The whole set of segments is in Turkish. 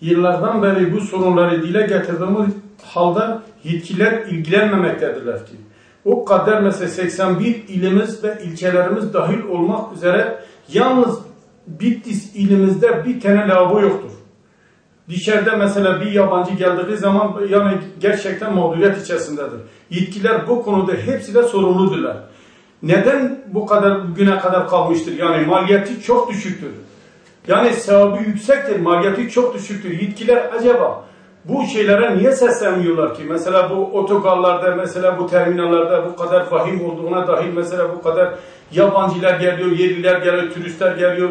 Yıllardan beri bu sorunları dile getirdiğimiz halde yetkililer ilgilenmemektedirler ki. O kadar mesela 81 ilimiz ve ilçelerimiz dahil olmak üzere yalnız Bitlis ilimizde bir tane lavabo yoktur. Dışarıda mesela bir yabancı geldiği zaman yani gerçekten mağduriyet içerisindedir. Yetkililer bu konuda hepsi de sorumludurlar. Neden bu kadar bugüne kadar kalmıştır? Yani maliyeti çok düşüktür. Yani sevabı yüksektir, maliyeti çok düşüktür. Yetkililer acaba bu şeylere niye seslenmiyorlar ki? Mesela bu otogarlarda, mesela bu terminallerde bu kadar vahim olduğuna dahil mesela bu kadar yabancılar geliyor, yerliler geliyor, turistler geliyor.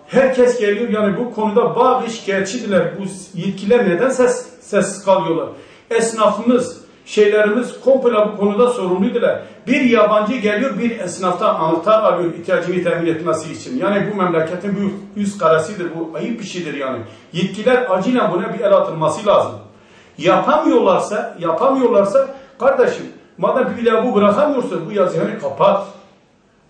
Herkes geliyor, yani bu konuda bazı şikayetçidirler. Bu yetkililer neden sessiz kalıyorlar? Esnafımız, şeylerimiz komple bu konuda sorumluydular. Bir yabancı geliyor, bir esnaftan anahtar alıyor ihtiyacını temin etmesi için. Yani bu memleketin büyük yüz karasıdır, bu ayıp bir şeydir yani. Yetkililer acilen buna bir el atılması lazım. Yapamıyorlarsa kardeşim, madem bir lavabo bırakamıyorsun, bu yazıhanı kapat.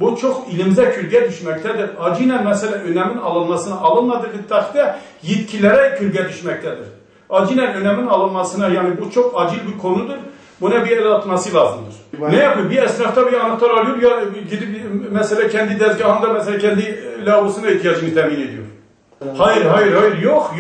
Bu çok ilimize külge düşmektedir. Acilen mesela önemin alınmasına alınmadığı takdirde yetkililere külge düşmektedir. Acilen önemin alınmasına, yani bu çok acil bir konudur. Buna bir el atması lazımdır. Ne yapıyor? Bir esnafta bir anahtar alıyor ya gidip mesela kendi tezgahında mesela kendi lavabosuna ihtiyacını temin ediyor. Hayır yok.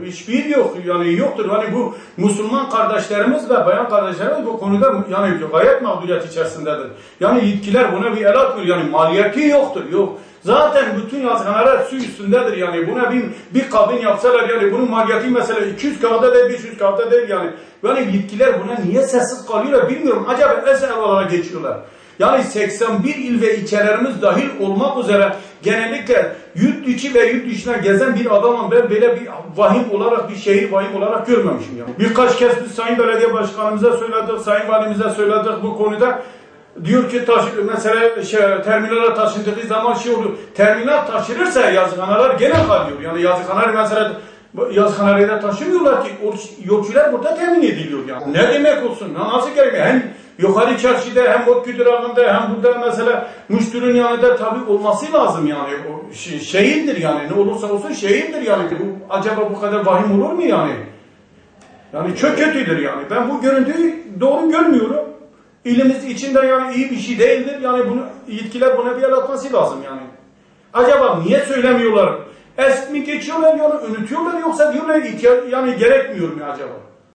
Hiçbir yok. Yani yoktur. Hani bu Müslüman kardeşlerimiz ve bayan kardeşlerimiz bu konuda yani gayet mağduriyet içerisindedir. Yani yetkililer buna bir el atmıyor. Yani maliyeti yoktur. Yok. Zaten bütün yazıhaneler su üstündedir yani. Buna bir kabin yapsalar yani bunun maliyeti mesela 200 kağıda değil, 500 kağıda değil yani. Yani yetkililer buna niye sessiz kalıyorlar bilmiyorum. Acaba eser olarak geçiyorlar. Yani 81 il ve ilçelerimiz dahil olmak üzere genellikle yurt içi ve yurt dışına gezen bir adamım, ben böyle bir vahim olarak, bir şehir vahim olarak görmemişim yani. Birkaç kez biz Sayın Belediye Başkanımıza söyledik, Sayın Valimize söyledik bu konuda. Diyor ki mesela terminala taşındığı zaman oluyor. Terminal taşınırsa yazıhaneler gene kalıyor. Yani yazıhaneler mesela yazıhanelere taşımıyorlar ki yolcular burada temin ediliyor yani. Ne demek olsun? Nasıl gerek? Hem yukarı çarşıda hem Botku durağında hem burada mesela müşterinin yanında tabii olması lazım yani. O şehirdir yani. Ne olursa olsun şehirdir yani. Acaba bu kadar vahim olur mu yani? Yani çok kötüdür yani. Ben bu görüntüyü doğru görmüyorum. İlimiz içinde yani iyi bir şey değildir. Yani bunu yetkililer buna bir el atması lazım yani. Acaba niye söylemiyorlar? Es mi geçiyorlar yani unutuyorlar yoksa diyorlar yani gerekmiyor mu acaba?